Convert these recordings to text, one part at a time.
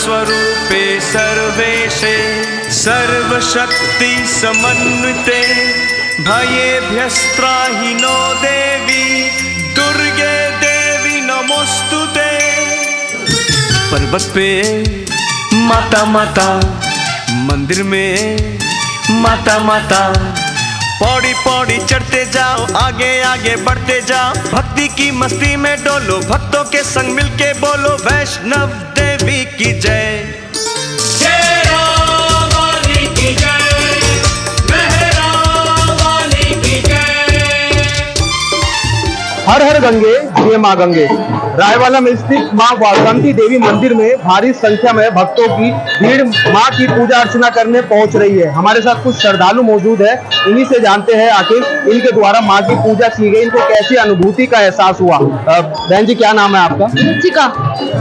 स्वरूपे सर्वेशे सर्वशक्ति समन्विते भयेभ्यस्त्राहि नो देवी दुर्गे देवी नमोस्तुते। पर्वत पे माता माता, मंदिर में माता माता, पौड़ी पौड़ी चढ़ते जाओ, आगे आगे बढ़ते जाओ, भक्ति की मस्ती में डोलो, भक्तों के संग मिलके बोलो वैष्णव देवी की जय। शेरा वाली की जय, मेहरा वाली की जय। हर हर गंगे जय मां गंगे। रायवाला में स्थित मां वासंती देवी मंदिर में भारी संख्या में भक्तों की भीड़ मां की पूजा अर्चना करने पहुंच रही है। हमारे साथ कुछ श्रद्धालु मौजूद है, इन्हीं से जानते हैं आखिर इनके द्वारा मां की पूजा की गई, इनको कैसी अनुभूति का एहसास हुआ। बहन जी क्या नाम है आपका? रुचिका।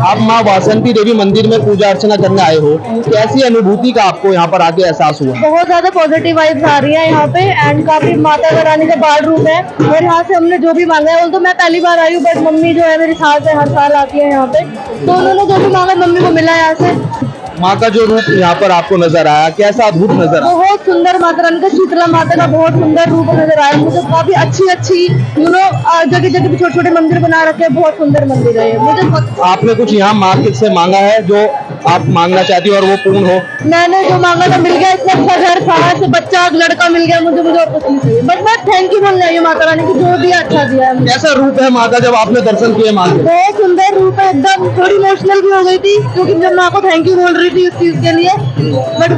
आप मां वासंती देवी मंदिर में पूजा अर्चना करने आए हो, कैसी अनुभूति का आपको यहाँ पर आके एहसास हुआ? बहुत ज्यादा पॉजिटिव वाइब्स आ रही है यहाँ पे एंड काफी माता रानी का बाल रूप है और यहाँ से हमने जो भी मांगा है, वो तो मैं पहली बार आई हूँ बट मम्मी जो है मेरी सास है, हर साल आती है यहाँ पे, तो उन्होंने जो भी मांगा मम्मी को मिला यहाँ से। माँ का जो रूप यहाँ पर आपको नजर आया, कैसा अद्भुत नजर आया? बहुत सुंदर माता रानी का, शीतला माता का बहुत सुंदर रूप नजर आया मुझे। काफी अच्छी जगह जगह पे छोटे छोटे मंदिर बना रखे हैं, बहुत सुंदर मंदिर है मुझे। आपने कुछ यहाँ माँ से मांगा है जो आप मांगना चाहती हो और वो पूर्ण हो? मैंने जो मांगा था मिल गया, इतना अच्छा घर सास बच्चा लड़का मिल गया मुझे और कुछ नहीं चाहिए। बट मैं थैंक यू बोलने आई हूँ माता रानी की, जो दिया अच्छा दिया है। कैसा रूप है माँ का जब आपने दर्शन किए माँ के? बहुत सुंदर रूप है, एकदम थोड़ी इमोशनल भी हो गई थी क्योंकि जब माँ को थैंक यू बोल रही थी उस चीज के लिए। बट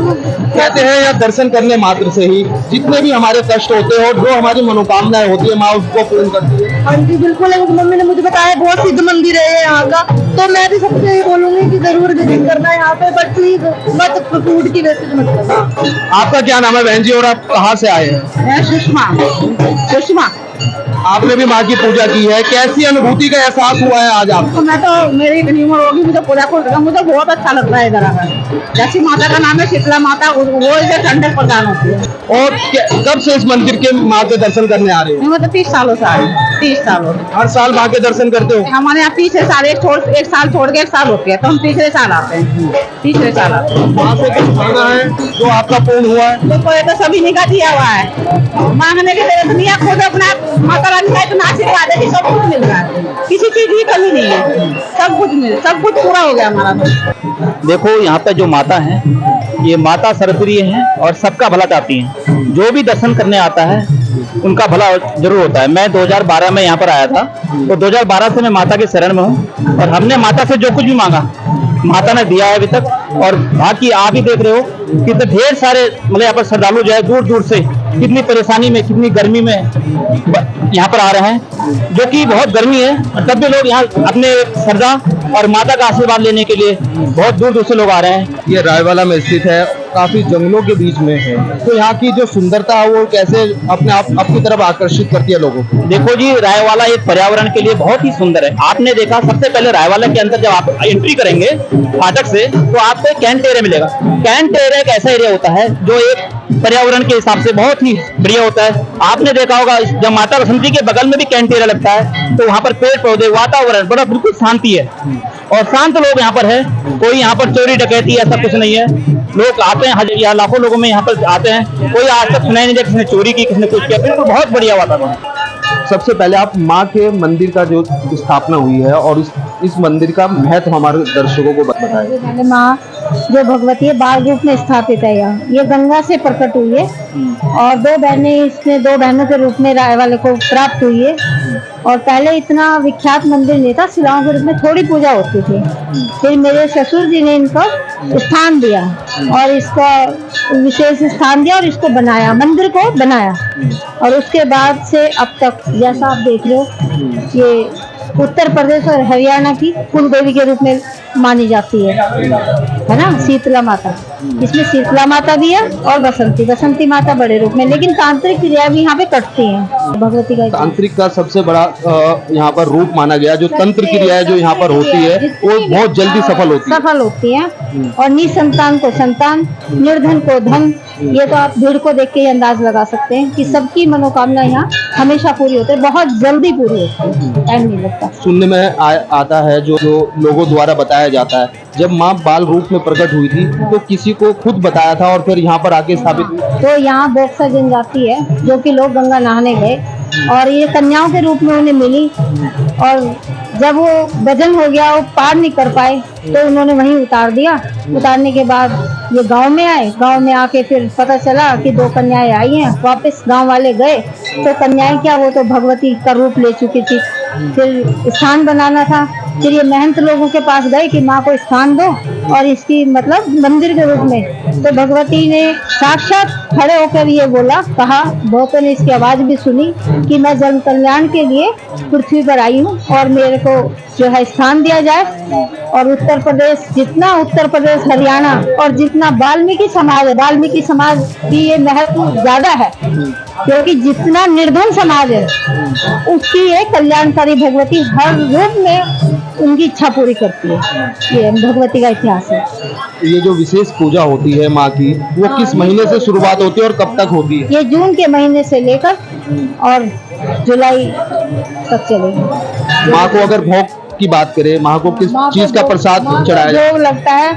कहते हैं या दर्शन करने मात्र से ही जितने भी हमारे कष्ट होते हो, जो हमारी मनोकामनाएं होती है, माँ उसको पूर्ण करती है। हाँ जी बिल्कुल, मम्मी ने मुझे बताया बहुत सिद्ध मंदिर है यहाँ का, तो मैं भी सबसे यही बोलूंगी कि जरूर विजिट करना है यहाँ पे, बट प्लीज मत फूड की वेस्टेज मत करना। आपका क्या नाम है बहन जी और आप कहाँ से आए हैं? मैं सुषमा। आपने भी माँ की पूजा की है, कैसी अनुभूति का एहसास हुआ है आज आपको? मैं तो मेरी इतनी उम्र होगी, मुझे पूजा को मुझे बहुत अच्छा लगता है इधर आकर। जैसी माता का नाम है शीतला माता, वो इधर ठंडक प्रदान होती है। और कब से इस मंदिर के माँ के दर्शन करने आ रहे हो? मैं तो 30 सालों से आ रही हूँ, 30 सालों। हर साल माँ के दर्शन करते हो? हमारे यहाँ तीसरे साल एक साल छोड़ के एक साल होती है, तो हम तीसरे साल आते हैं, तीसरे साल आते हैं। माँ से कुछ मांगा है जो आपका पूर्ण हुआ है? तो सभी निकाह दिया हुआ है, मांगने की जरूरत नहीं है, खुद अपना माता रानी का इतना आशीर्वाद है कि सब कुछ मिल रहा है, किसी चीज की कमी नहीं है, सब कुछ पूरा हो गया हमारा। देखो यहाँ पे जो माता है ये माता सरस्वती हैं और सबका भला चाहती हैं। जो भी दर्शन करने आता है उनका भला जरूर होता है। मैं 2012 में यहाँ पर आया था, तो 2012 से मैं माता के शरण में हूँ और हमने माता से जो कुछ भी मांगा माता ने दिया है अभी तक। और बाकी आप ही देख रहे हो कितने ढेर सारे मतलब यहाँ पर श्रद्धालु जो है दूर दूर से, कितनी परेशानी में कितनी गर्मी में यहाँ पर आ रहे हैं, जो कि बहुत गर्मी है तब भी लोग यहाँ अपने श्रद्धा और माता का आशीर्वाद लेने के लिए बहुत दूर दूर से लोग आ रहे हैं। ये रायवाला में स्थित है, काफी जंगलों के बीच में है, तो यहाँ की जो सुंदरता है वो कैसे अपने आप अपनी तरफ आकर्षित करती है लोगों को? देखो जी, रायवाला एक पर्यावरण के लिए बहुत ही सुंदर है। आपने देखा सबसे पहले रायवाला के अंदर जब आप एंट्री करेंगे फाटक से, तो आपको एक कैंट एरिया मिलेगा। कैंट एरिया एक ऐसा एरिया होता है जो एक पर्यावरण के हिसाब से बहुत ही बढ़िया होता है। आपने देखा होगा जब माता बसंती के बगल में भी कैंट एरिया लगता है, तो वहाँ पर पेड़ पौधे वातावरण बड़ा बिल्कुल शांति है और शांत लोग यहाँ पर है। कोई यहाँ पर चोरी डकैती ऐसा कुछ नहीं है। लोग आते हैं, लाखों लोगों में यहाँ पर आते हैं, कोई आज तक सुनाई नहीं दिया किसी ने चोरी की, किसी ने कुछ किया। बिल्कुल बहुत बढ़िया वातावरण। सबसे पहले आप माँ के मंदिर का जो स्थापना हुई है और इस मंदिर का महत्व हमारे दर्शकों को बताएं। माँ जो भगवती है बाल रूप में स्थापित है यहाँ, ये गंगा से प्रकट हुई है और दो बहनों के रूप में रायवाले को प्राप्त हुई है। और पहले इतना विख्यात मंदिर नहीं था, शिलाओं के रूप में थोड़ी पूजा होती थी। फिर मेरे ससुर जी ने इनको स्थान दिया और इसका विशेष स्थान दिया और इसको बनाया, मंदिर को बनाया। और उसके बाद से अब तक जैसा आप देख रहे हो, ये उत्तर प्रदेश और हरियाणा की कुल देवी के रूप में मानी जाती है ना, शीतला माता। इसमें शीतला माता भी है और बसंती माता बड़े रूप में, लेकिन तांत्रिक क्रिया भी यहाँ पे करती हैं भगवती का। तांत्रिक का सबसे बड़ा यहाँ पर रूप माना गया, जो तंत्र क्रियाएं जो यहाँ पर होती है वो बहुत जल्दी सफल होती है और निसंतान को संतान, निर्धन को धन। ये तो आप भीड़ को देख के अंदाज लगा सकते हैं कि सबकी मनोकामना यहाँ हमेशा पूरी होती है, बहुत जल्दी पूरी होती है, टाइम नहीं लगता। का। सुनने में आता है जो लोगों द्वारा बताया जाता है, जब माँ बाल रूप में प्रकट हुई थी तो किसी को खुद बताया था और फिर यहाँ पर आके स्थापित हुई। तो यहाँ बोक्सा जनजाति है जो कि लोग गंगा नहाने गए और ये कन्याओं के रूप में उन्हें मिली, और जब वो वजन हो गया, वो पार नहीं कर पाए तो उन्होंने वहीं उतार दिया। उतारने के बाद ये गांव में आए, गांव में आके फिर पता चला कि 2 कन्याएं आई हैं। वापस गांव वाले गए तो कन्याएं क्या, वो तो भगवती का रूप ले चुकी थी। फिर स्थान बनाना था, फिर ये महंत लोगों के पास गए कि माँ को स्थान दो और इसकी मतलब मंदिर के रूप में। तो भगवती ने साक्षात खड़े होकर ये बोला, कहा, बहुतों ने इसकी आवाज भी सुनी कि मैं जन कल्याण के लिए पृथ्वी पर आई हूँ और मेरे को जो है स्थान दिया जाए। और उत्तर प्रदेश, जितना उत्तर प्रदेश, हरियाणा और जितना वाल्मीकि समाज है, वाल्मीकि समाज की ये महत्व ज्यादा है क्योंकि जितना निर्धन समाज है उसकी ये कल्याणकारी भगवती हर रूप में उनकी इच्छा पूरी करती है। ये भगवती का इतिहास है। ये जो विशेष पूजा होती है माँ की, वो किस महीने से शुरुआत होती है और कब तक होती है? ये जून के महीने से लेकर और जुलाई तक चलेगी। माँ को अगर भोग की बात करें, माँ को किस चीज का प्रसाद चढ़ाया जाता है? भोग लगता है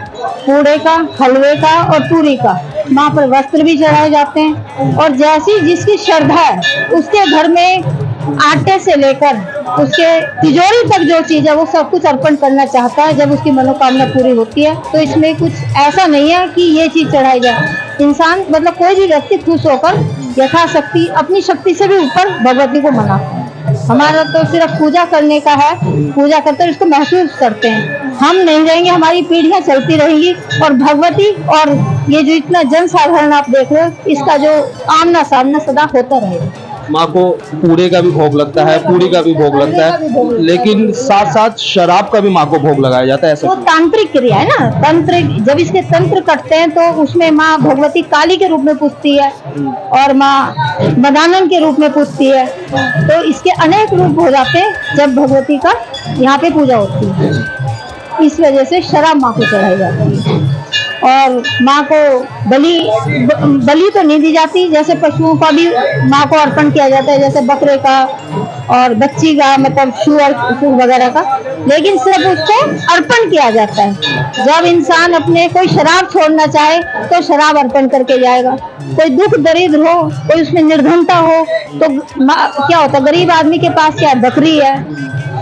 पूड़े का, हलवे का और पूरी का। माँ पर वस्त्र भी चढ़ाए जाते हैं और जैसी जिसकी श्रद्धा है उसके घर में आटे से लेकर उसके तिजोरी तक जो चीज है वो सब कुछ अर्पण करना चाहता है। जब उसकी मनोकामना पूरी होती है तो इसमें कुछ ऐसा नहीं है कि ये चीज चढ़ाई जाए। इंसान मतलब कोई भी व्यक्ति खुश होकर यथाशक्ति, अपनी शक्ति से भी ऊपर भगवती को मनाता है। हमारा तो सिर्फ पूजा करने का है, पूजा करते हैं, उसको महसूस करते हैं। हम नहीं रहेंगे, हमारी पीढ़ियां चलती रहेंगी और भगवती और ये जो इतना जन साधारण आप देख रहे हो, इसका जो आमना सामना सदा होता रहेगा। माँ को पूरे का भी भोग लगता है, पूरी का भी भोग लगता है, लेकिन साथ साथ शराब का भी माँ को भोग लगाया जाता है। ऐसा वो तांत्रिक क्रिया है ना, तंत्र। जब इसके तंत्र कटते हैं तो उसमें माँ भगवती काली के रूप में पूजती है और माँ मदानन के रूप में पूजती है। तो इसके अनेक रूप हो जाते हैं जब भगवती का यहाँ पे पूजा होती है। इस वजह से शराब माँ को चढ़ाई जाती है और माँ को बलि तो नहीं दी जाती। जैसे पशुओं का भी माँ को अर्पण किया जाता है, जैसे बकरे का और बच्ची का, मतलब सूअर वगैरह का, लेकिन सिर्फ उसको अर्पण किया जाता है। जब इंसान अपने कोई शराब छोड़ना चाहे तो शराब अर्पण करके जाएगा। कोई दुख दरिद्र हो, कोई उसमें निर्धनता हो तो क्या होता है, गरीब आदमी के पास क्या है, बकरी है,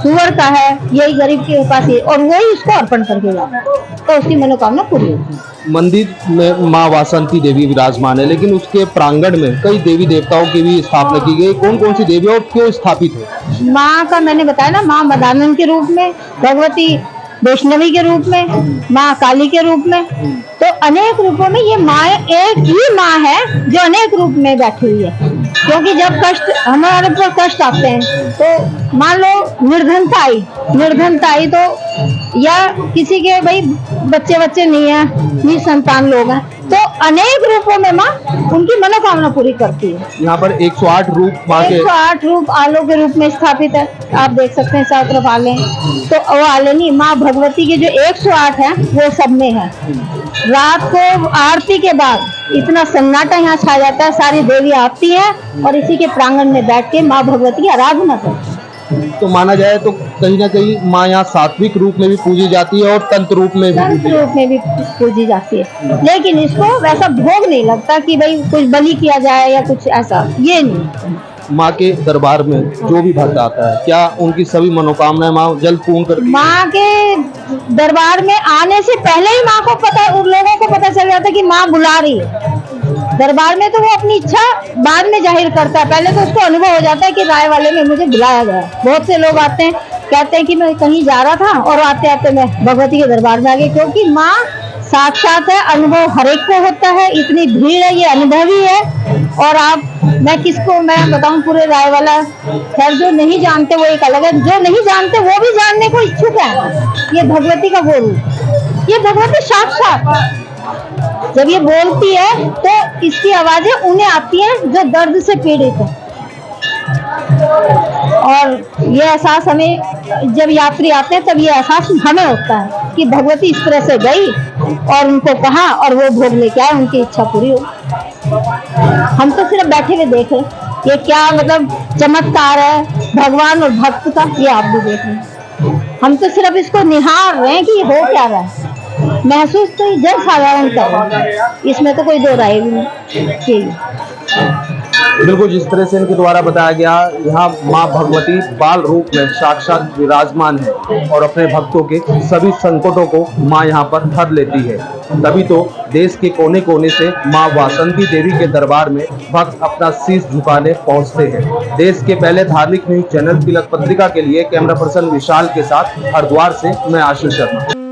सूअर का है, यही गरीब के पास है और वही उसको अर्पण करके जाता है तो उसकी मनोकामना पूरी होती है। मंदिर में माँ वासंती देवी विराजमान है, लेकिन उसके प्रांगण में कई देवी देवताओं की भी स्थापना की गई। कौन कौन सी देवी और क्यों स्थापित है? माँ का मैंने बताया ना, माँ मदानन के रूप में, भगवती वैष्णवी के रूप में, माँ काली के रूप में। तो अनेक रूपों में ये माँ एक ही माँ है जो अनेक रूप में बैठी हुई है। क्योंकि जब कष्ट हमारे ऊपर कष्ट आते हैं तो मान लो निर्धनता आई तो, या किसी के भाई बच्चे नहीं है, निसंतान लोग हैं, तो अनेक रूपों में माँ उनकी मनोकामना पूरी करती है। यहाँ पर 108 रूप माँ के 108 रूप आलों के रूप में स्थापित है। आप देख सकते हैं चारों तरफ आले, तो वो आले नहीं, माँ भगवती के जो 108 हैं वो सब में है। रात को आरती के बाद इतना सन्नाटा यहाँ छा जाता है, सारी देवी आती हैं और इसी के प्रांगण में बैठ के माँ भगवती की आराधना करती है। तो माना जाए तो कहीं ना कहीं माँ यहाँ सात्विक रूप में भी पूजी जाती है और तंत्र रूप में भी पूजी जाती है, लेकिन इसको वैसा भोग नहीं लगता कि भाई कुछ बलि किया जाए या कुछ ऐसा, ये नहीं। माँ के दरबार में जो भी भक्त आता है, क्या उनकी सभी मनोकामनाएं माँ जल्द पूर्ण करती है? माँ के दरबार में आने से पहले ही माँ को पता, उन लोगों को पता चल जाता है कि माँ बुला रही है। दरबार में तो वो अपनी इच्छा बाद में जाहिर करता है, पहले तो उसको अनुभव हो जाता है कि राय वाले में मुझे बुलाया गया। बहुत से लोग आते हैं, कहते हैं कि मैं कहीं जा रहा था और आते आते मैं भगवती के दरबार में आ गई, क्योंकि माँ साक्षात है। अनुभव हर एक को होता है, इतनी भीड़ है, ये अनुभवी है। और मैं किसको मैं बताऊं, पूरे राय वाला, खैर जो नहीं जानते वो एक अलग है, जो नहीं जानते वो भी जानने को इच्छुक है। ये भगवती का वो रूप, ये भगवती साक्षात जब ये बोलती है तो इसकी आवाजें उन्हें आती हैं जो दर्द से पीड़ित है। और ये एहसास हमें, जब यात्री आते हैं तब ये एहसास हमें होता है कि भगवती इस तरह से गई और उनको कहा और वो भोग लेके आए, उनकी इच्छा पूरी हो। हम तो सिर्फ बैठे हुए देख रहे। ये क्या मतलब चमत्कार है भगवान और भक्त का, ये आप भी देख रहे हैं। हम तो सिर्फ इसको निहार रहे हैं कि ये हो क्या रहा है, महसूस तो ये जन साधारण कर रहा है, इसमें तो कोई दो राय भी नहीं चाहिए। बिल्कुल जिस तरह से इनके द्वारा बताया गया, यहाँ माँ भगवती बाल रूप में साक्षात विराजमान है और अपने भक्तों के सभी संकटों को माँ यहाँ पर हर लेती है। तभी तो देश के कोने कोने से माँ वासंती देवी के दरबार में भक्त अपना शीश झुकाने पहुँचते हैं। देश के पहले धार्मिक न्यूज चैनल तिलक पत्रिका के लिए कैमरा पर्सन विशाल के साथ हरिद्वार से मैं आशीष शर्मा।